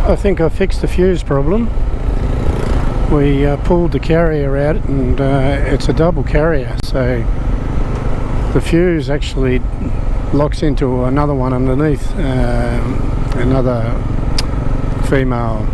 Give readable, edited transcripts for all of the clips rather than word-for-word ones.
I think I fixed the fuse problem. We pulled the carrier out, and it's a double carrier, so the fuse actually locks into another one underneath, another female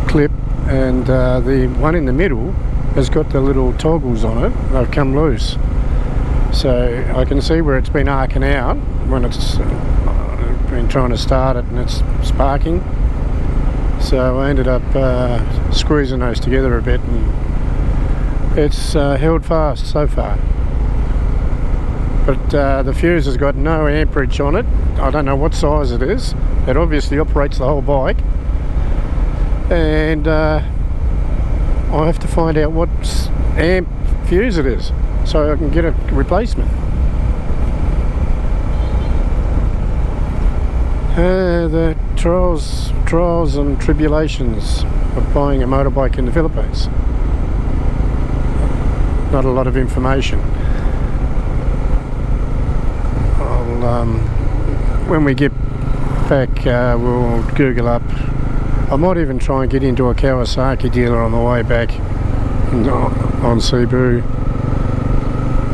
clip, and the one in the middle has got the little toggles on it. They've come loose, so I can see where it's been arcing out when it's been trying to start it and it's sparking. So I ended up squeezing those together a bit, and it's held fast so far. But the fuse has got no amperage on it. I don't know what size it is. It obviously operates the whole bike, and I have to find out what amp fuse it is so I can get a replacement. The trials and tribulations of buying a motorbike in the Philippines. Not a lot of information. When we get back, we'll Google up. I might even try and get into a Kawasaki dealer on the way back on Cebu.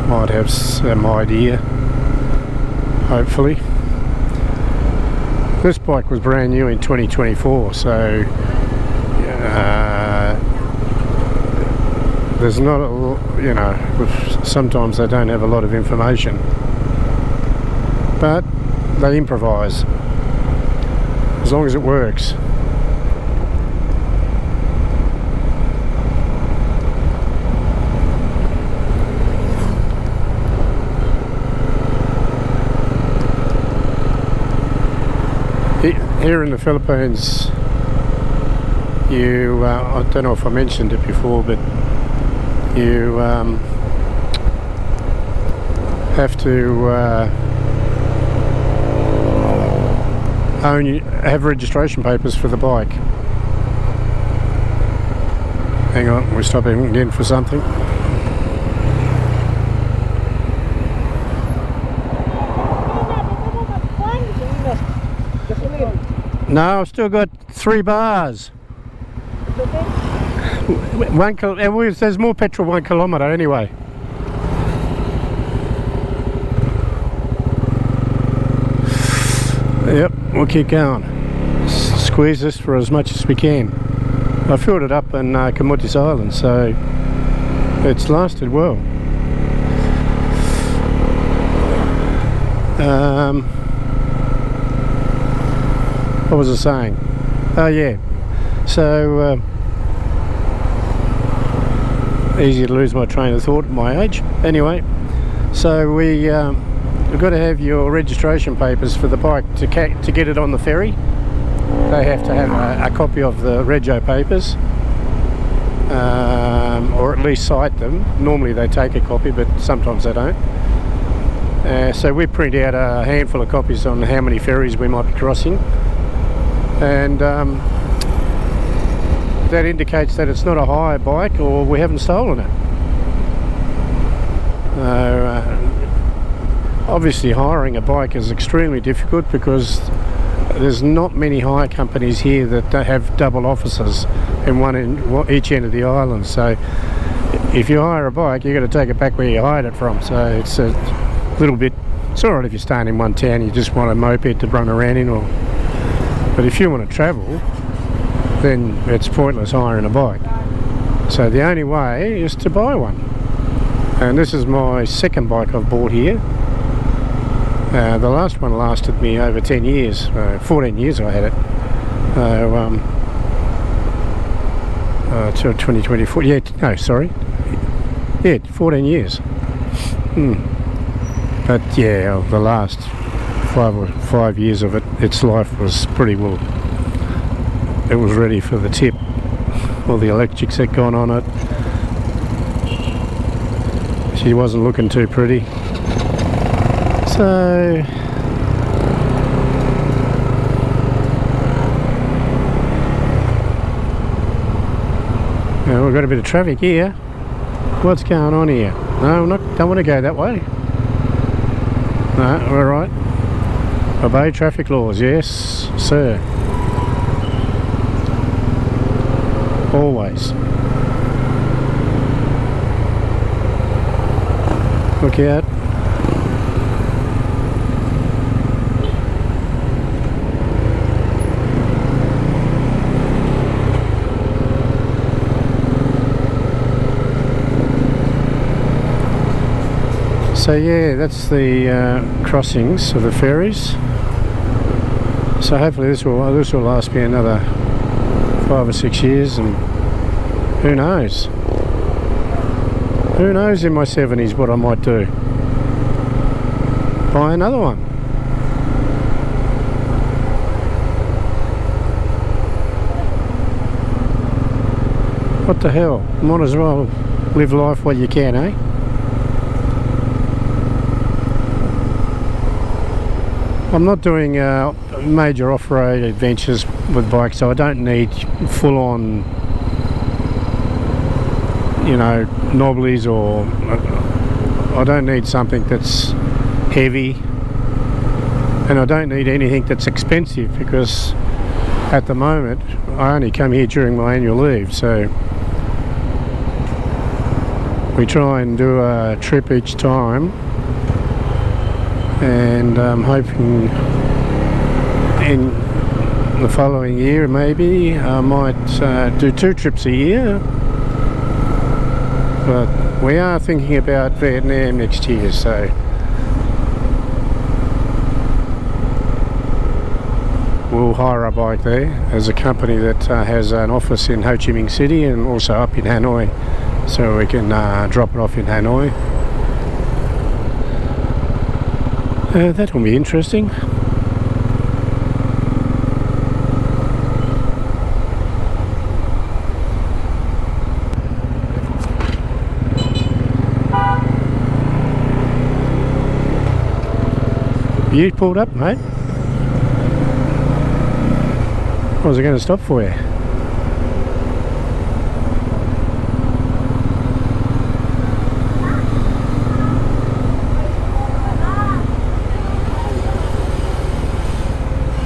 Might have some idea, hopefully. This bike was brand new in 2024, so there's not a, sometimes they don't have a lot of information, but they improvise as long as it works. Here in the Philippines, you, I don't know if I mentioned it before, but you have to have registration papers for the bike. Hang on, we're stopping again for something. No, I've still got 3 bars. There's more petrol 1 kilometre anyway. Yep, we'll keep going. Squeeze this for as much as we can. I filled it up in Camotes Island, so it's lasted well. What was I saying? Oh yeah, so easy to lose my train of thought at my age. Anyway, so we've got to have your registration papers for the bike to get it on the ferry. They have to have a copy of the rego papers, or at least cite them. Normally they take a copy, but sometimes they don't. So we print out a handful of copies on how many ferries we might be crossing, and that indicates that it's not a hire bike or we haven't stolen it. Obviously hiring a bike is extremely difficult because there's not many hire companies here that have double offices in each end of the island. So if you hire a bike, you've got to take it back where you hired it from. So it's a little bit, it's alright if you're staying in one town, you just want a moped to run around in, but if you want to travel, then it's pointless hiring a bike. So the only way is to buy one. And this is my second bike I've bought here. The last one lasted me over 10 years, 14 years I had it. Till 2024, yeah, no, sorry. Yeah, 14 years. But yeah, the last 5 years of it, its life was pretty well, it was ready for the tip. All the electrics had gone on it. She wasn't looking too pretty. So we've got a bit of traffic here. What's going on here? No, don't want to go that way. No, we're right. Obey traffic laws, yes, sir. always. Look out. So yeah, that's the crossings of the ferries. So hopefully this will last me another 5 or 6 years, and who knows? Who knows in my 70s what I might do? Buy another one. What the hell? Might as well live life while you can, eh? I'm not doing major off-road adventures with bikes, so I don't need full-on, you know, knobblies, or I don't need something that's heavy, and I don't need anything that's expensive, because at the moment I only come here during my annual leave, so we try and do a trip each time. And I'm hoping in the following year maybe I might do 2 trips a year, but we are thinking about Vietnam next year, so we'll hire a bike there. There's a company that has an office in Ho Chi Minh City and also up in Hanoi, so we can drop it off in Hanoi. That will be interesting. You pulled up, mate? What was I going to stop for you?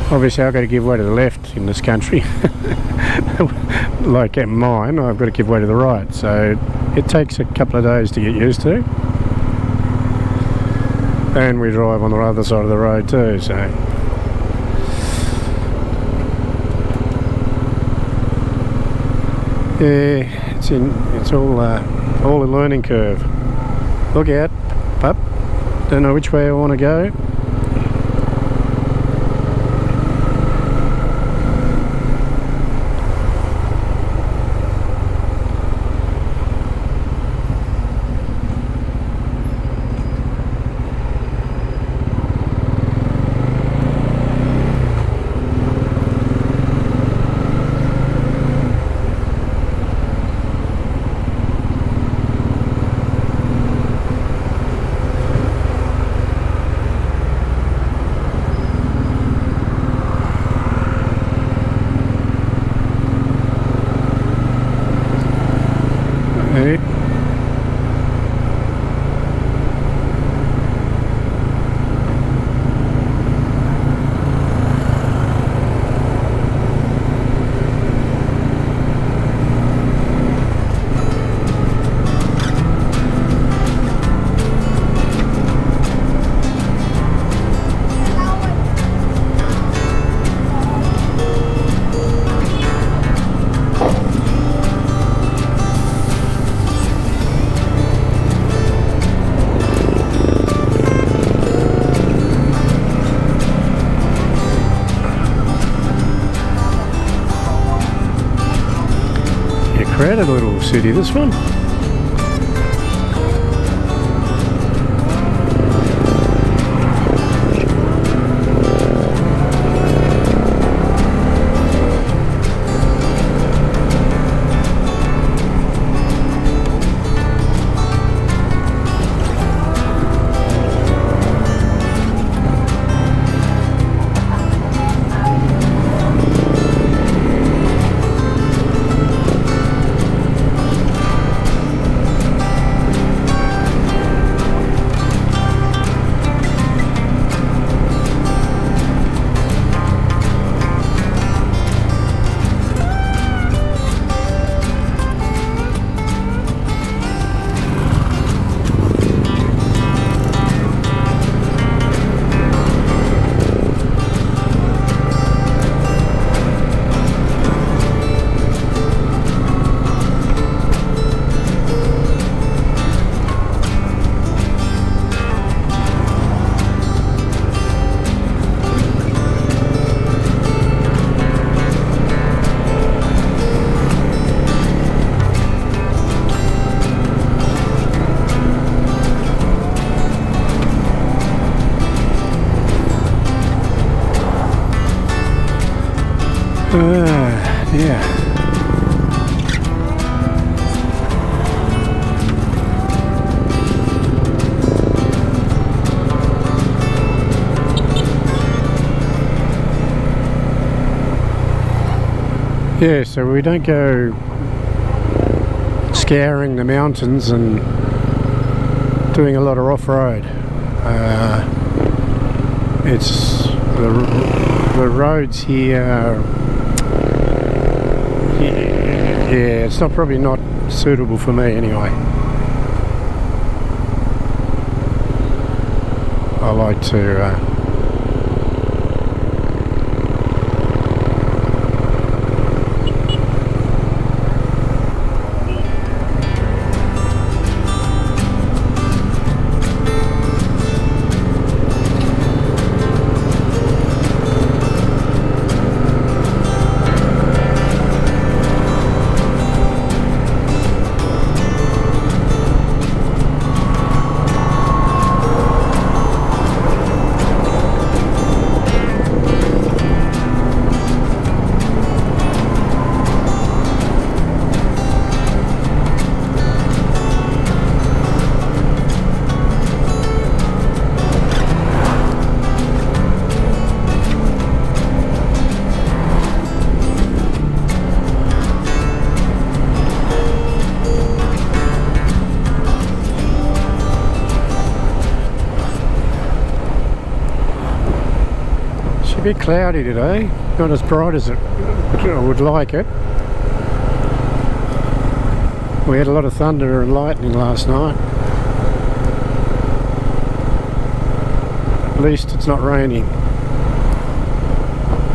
Obviously I've got to give way to the left in this country. Like at mine, I've got to give way to the right, so it takes a couple of days to get used to. And we drive on the other side of the road too, so yeah, it's all a learning curve. Look out, pup. Don't know which way I want to go. Crowded little city, this one. Yeah. Yeah, so we don't go scouring the mountains and doing a lot of off-road. It's the roads here. Yeah, it's probably not suitable for me anyway. I like to a bit cloudy today, not as bright as I would like it. We had a lot of thunder and lightning last night. At least it's not raining.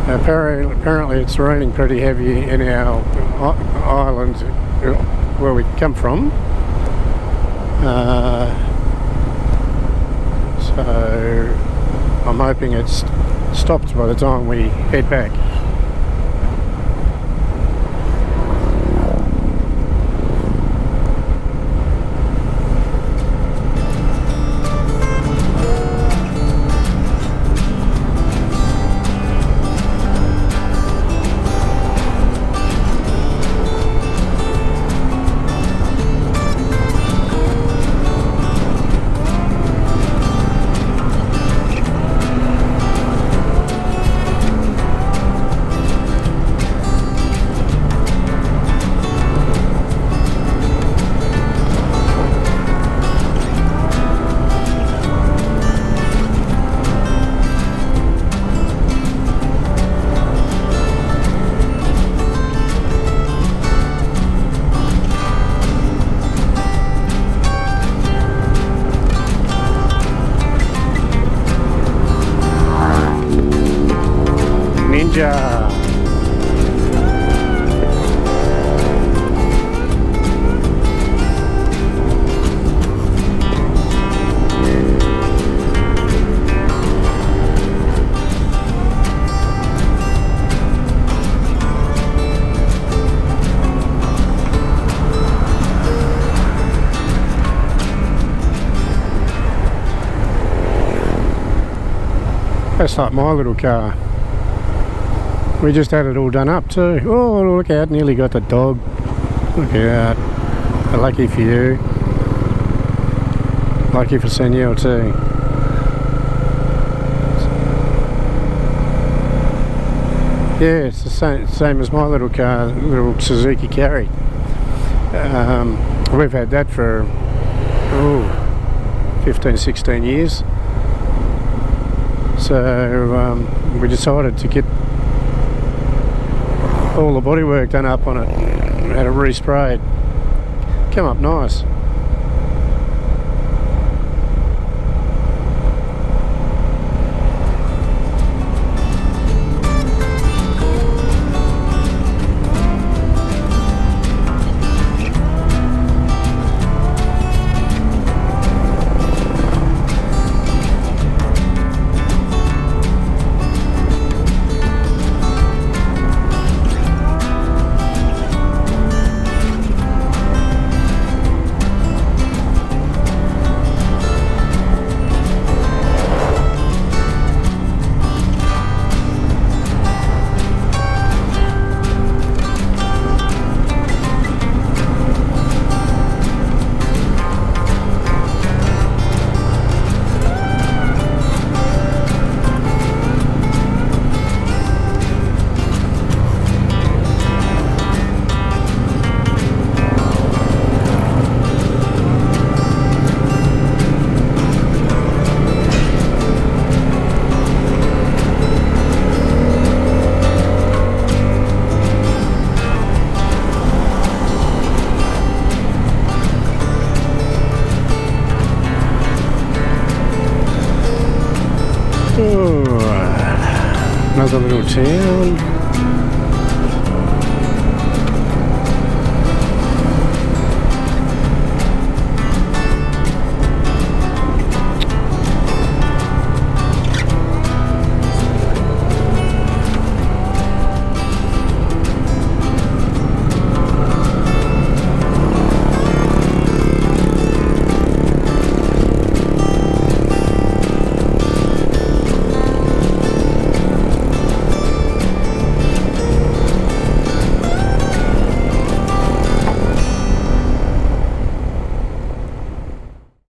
Apparently it's raining pretty heavy in our island where we come from. So I'm hoping it's stopped by the time we head back. Ninja. That's like my little car. We just had it all done up too. Oh, look out, nearly got the dog. Look out. Lucky for you. Lucky for Senor too. Yeah, it's the same as my little car, little Suzuki Carry. We've had that for 15, 16 years. So we decided to get all the bodywork done up on it, had it resprayed. Come up nice. Oh, another little town.